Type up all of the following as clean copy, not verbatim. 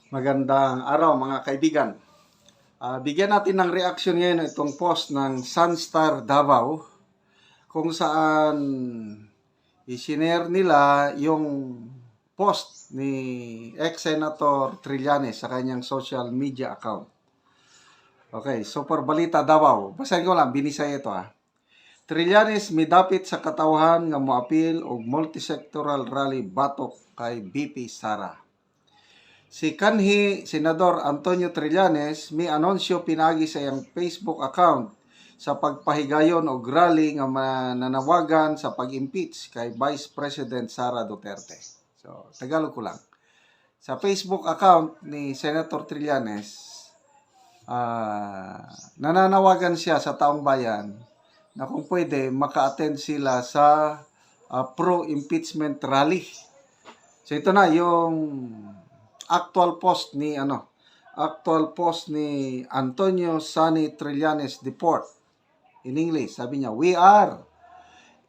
Magandang araw mga kaibigan. Bigyan natin ng reaction ngayon itong post ng Sunstar Davao kung saan isinare nila yung post ni ex-senator Trillanes sa kanyang social media account. Okay, Super Balita Davao. Basahin ko lang, binisay ito Trillanes midapit sa katawhan nga moapil og multisectoral rally batok kay BP Sara. Si kanhi Senador Antonio Trillanes mi anunsyo pinagi sa iyang Facebook account sa pagpahigayon og rally nga mananawagan sa pag-impeach kay Vice President Sara Duterte. So, Tagalog ko lang. Sa Facebook account ni Senator Trillanes, nananawagan siya sa taong bayan na kung pwede maka-attend sila sa pro-impeachment rally. So ito na yung actual post ni Antonio Sunny Trillanes Deport. In English, sabi niya, "We are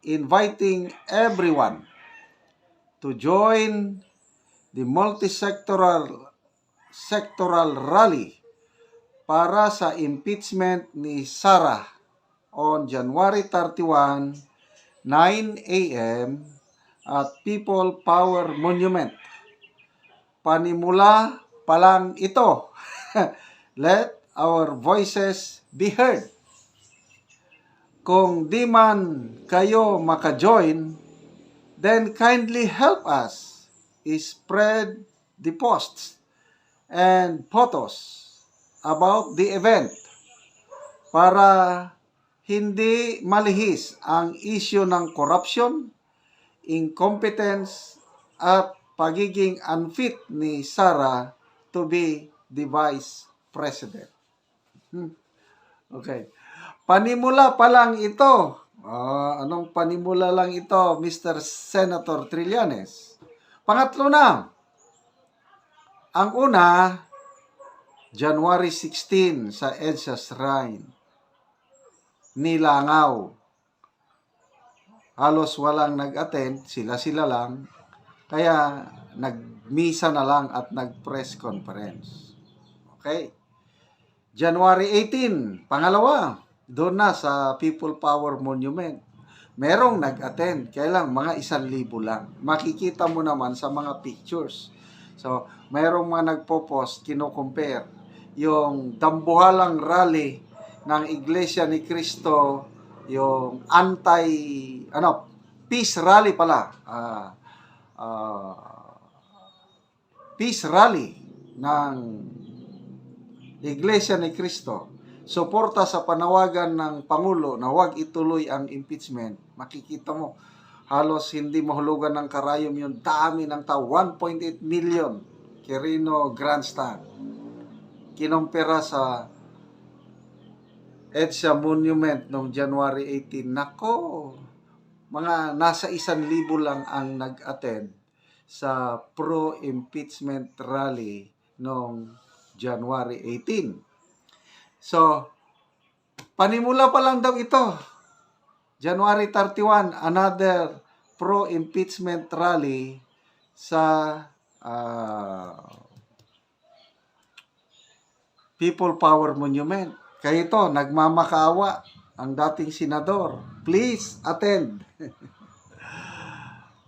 inviting everyone to join the multisectoral rally para sa impeachment ni Sara on January 31, 9 a.m. at People Power Monument. Panimula pa lang ito. Let our voices be heard. Kung di man kayo maka-join, then kindly help us spread the posts and photos about the event para hindi malihis ang issue ng corruption, incompetence, at pagiging unfit ni Sara to be the Vice President." Okay. Panimula pa lang ito. Anong panimula lang ito, Mr. Senator Trillanes? Pangatlo na. Ang una, January 16 sa EDSA Shrine. Nilangaw. Halos walang nag-attend, sila lang. Kaya nagmisa na lang at nag-press conference. Okay. January 18, pangalawa, doon na sa People Power Monument. Merong nag-attend, kaya lang mga 1,000 lang. Makikita mo naman sa mga pictures. So, merong mga nagpo-post, kino-compare yung dambuhalang rally ng Iglesia ni Cristo, yung peace rally pala. Peace rally ng Iglesia ni Cristo. Suporta sa panawagan ng Pangulo na huwag ituloy ang impeachment. Makikita mo, halos hindi mahulugan ng karayom yung dami ng tao. 1.8 million Quirino Grandstand. Kinumpira sa EDSA Monument noong January 18. Nako, mga nasa 1,000 lang ang nag-attend sa pro-impeachment rally noong January 18. So, panimula pa lang daw ito. January 31, another pro-impeachment rally sa People Power Monument. Kaya ito, nagmamakaawa ang dating senador. Please attend.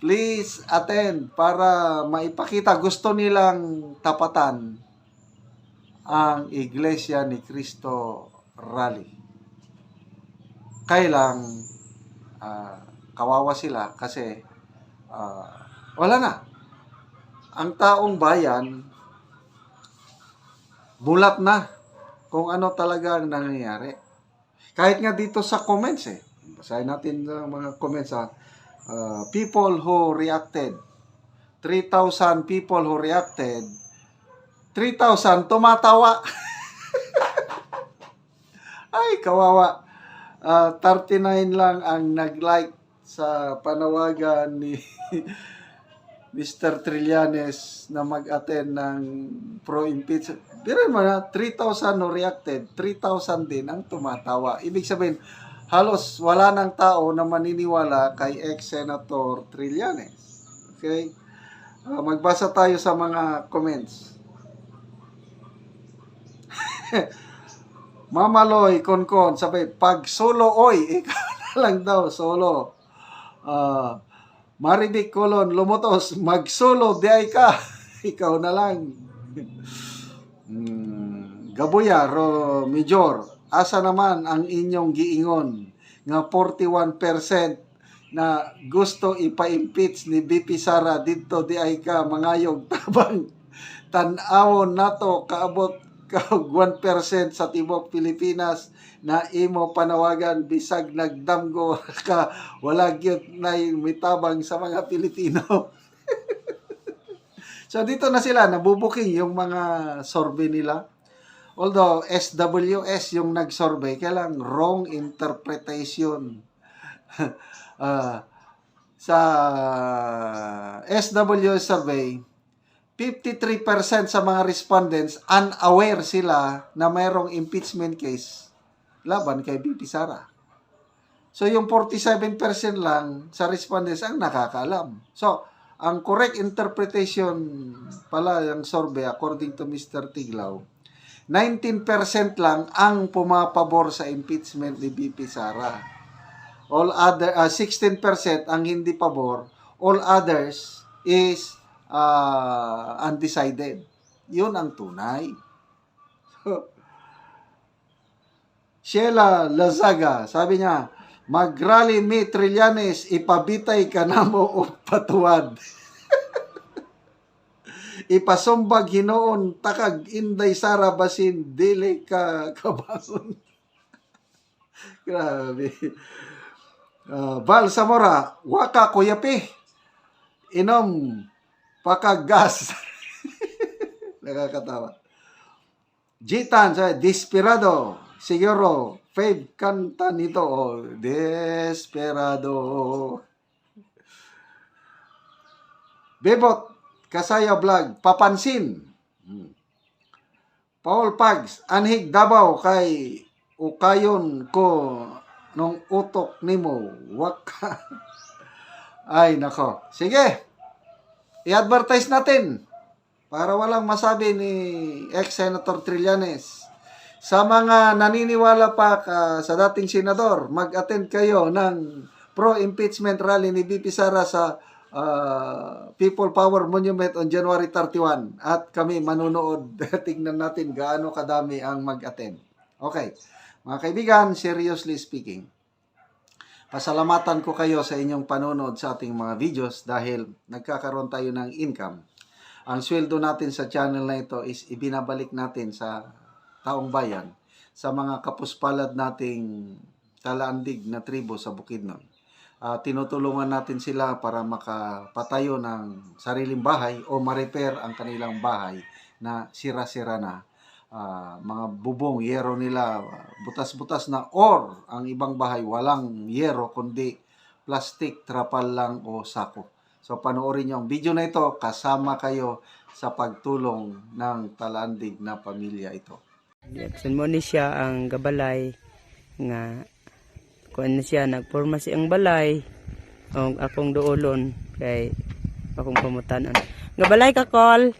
Please attend para maipakita. Gusto nilang tapatan ang Iglesia ni Cristo rally. Kailang kawawa sila kasi wala na. Ang taong bayan bulat na kung ano talaga ang nangyayari. Kahit nga dito sa comments basahin natin ang mga comments people who reacted. 3,000 people who reacted. 3,000 tumatawa. Ay, kawawa. 39 lang ang nag-like sa panawagan ni Mr. Trillanes na mag-attend ng pro-impeachment. Pero man, 3,000 no reacted, 3,000 din ang tumatawa. Ibig sabihin, halos wala ng tao na maniniwala kay ex-senator Trillanes. Okay? Magbasa tayo sa mga comments. Mamaloy konkon sabay pag solo oy ikaw na lang daw solo. Marivic Colon Lumutos mag solo di ay ka ikaw na lang. Gabuya ro Major, asa naman ang inyong giingon nga 41% na gusto ipa-impeach ni BP Sara didto di ay ka mangayog tabang tan-awon nato kaabot kag 1% sa tibok Pilipinas na imo panawagan bisag nagdamgo ka wala gyud nay mitabang sa mga Pilipino. So dito na sila nabubuking yung mga survey nila. Although SWS yung nag-survey, kaya lang wrong interpretation. Sa SWS survey, 53% sa mga respondents unaware sila na mayroong impeachment case laban kay BP Sara. So yung 47% lang sa respondents ang nakakaalam. So ang correct interpretation pala yung survey according to Mr. Tiglaw, 19% lang ang pumapabor sa impeachment ni BP Sara. All other 16% ang hindi pabor, all others is undecided. Yun ang tunay. Sheila Lazaga, sabi niya, mag-rally mi Trillanes, ipabitay ka na mo o patuwad. Ipasumbag hinoon, takag inday Sara basin, dili ka kabangon. Grabe. Val Zamora, waka kuyapi, inom, pakagas. Nakakatawa. Jitan, Desperado, siguro, fave kanta nito, Desperado. Bebot, Kasaya Vlog, papansin. Paul Pags, anhig Davao kay ukayon ko nung utok nimo. Waka. Ay, nako. Sige. I-advertise natin para walang masabi ni ex-Senator Trillanes. Sa mga naniniwala pa sa dating senador, mag-attend kayo ng pro-impeachment rally ni BP Sara sa People Power Monument on January 31. At kami manunood. Tingnan natin gaano kadami ang mag-attend. Okay. Mga kaibigan, seriously speaking, pasalamatan ko kayo sa inyong panonood sa ating mga videos dahil nagkakaroon tayo ng income. Ang sweldo natin sa channel na ito is ibinabalik natin sa taong bayan, sa mga kapuspalad nating talaandig na tribo sa Bukidnon. Tinutulungan natin sila para makapatayo ng sariling bahay o ma-repair ang kanilang bahay na sira-sira na. Mga bubong, yero nila, butas-butas na, or ang ibang bahay walang yero kundi plastic, trapal lang o sako. So panoorin niyo ang video na ito, kasama kayo sa pagtulong ng talandig na pamilya ito. Jackson mo ni siya ang gabalay nga kuan na siya nagporma siyang balay o akong duolon kay akong pamutanan. Gabalay ka kol.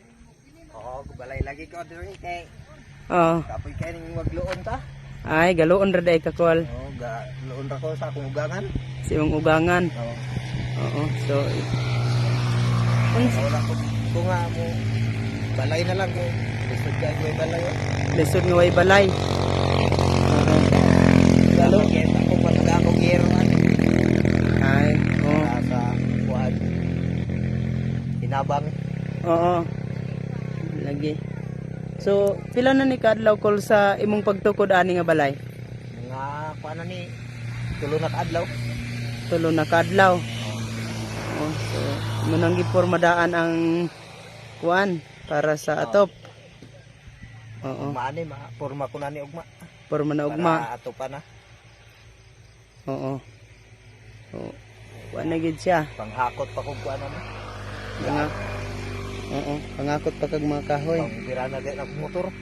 Oo, gabalay lagi ko diri kay Oh. kapoy kay ning magluon ta. Ay galuon ra day ka kol. Oo, luon ra ko sa akong ugangan. Si imong ugangan. Oo. Oo. So Wala ko nga mo balay na lang ko. Gusto kay may balay. lisod nga way balay. Galo kay ako pataga ko giron. Ay, oh. Sa kuan. Hinabang. Oo. Lagi. So, pila na ni kadlaw kol sa imong pagtukod ani nga balay? Nga kuan na ni tulo na kaadlaw. Tulo na kadlaw. Oh, so munang gipormadaan ang kuan para sa atop. Oo. Maani porma ko na ni ugma. Porma na ugma. Para ato pa na. Oo. So, kuan na gid siya. Panghakot pa ko kuan na. Nga. Oo, pangakot pa kag mga kahoy. Pambira na din ang motor.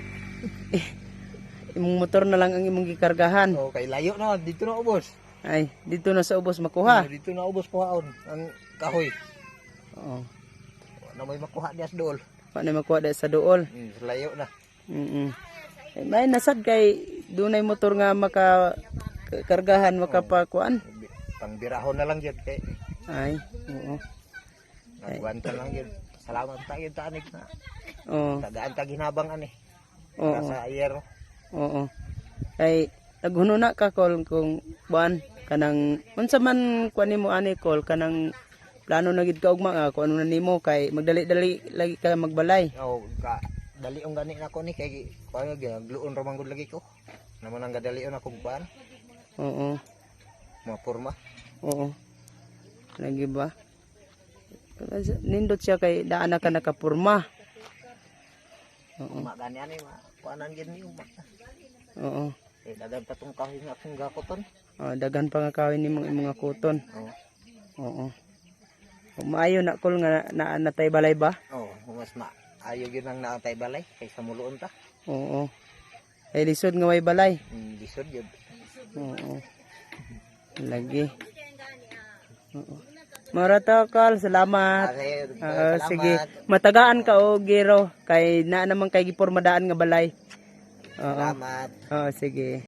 Imong motor na lang ang imong gikargahan. So kay layo na dito na ubos. Ay, dito na sa ubos makuha. Dito na ubos kuhaon ang kahoy. Oo. Na may makuha diya sa dool. Pa na makuha dahil sa duol. Layo na. May nasad kay dunay motor nga maka kargahan makapakuan. Pangbirahon na lang yun kay Ay, oo. nagwanta lang yun. Salamat tayo tanig na. Oo. Tagaan ta ginabang ani. Oo. Para sa ayer. Oo. Kay naghununa ka kol kung buwan kanang unsa man kuan nimo ani kol kanang plano na gid ka ugma nga kung ano na nimo kay magdali-dali lagi ka magbalay. Oh, dali ang gani nako ni kay kuan gluon ra manggod lagi ko. Naman ang gadalion akong kuan, Oo. mga porma. Oo. Lagi ba? Nindot siya kay daan na ka nakapurma. Oo. Magani ani ma kuanan gid ni uma. Oo. Eh dagan pa tong kahoy nga akong gakoton. Daghan pa nga kawin nimong imong kuton. Oh. Oo. Maayo na kol nga natay balay ba? Oh, mas ayo gyud ang naantay balay kaysa muluon ta. Oo. Ay lisod nga way balay. Lisod gyud. Oo. Lagi. Oo. Maratakal, salamat. Sige, matagaan ka o giro kay na naman kay gipormadaan nga balay. Oo. Salamat. Oo, sige.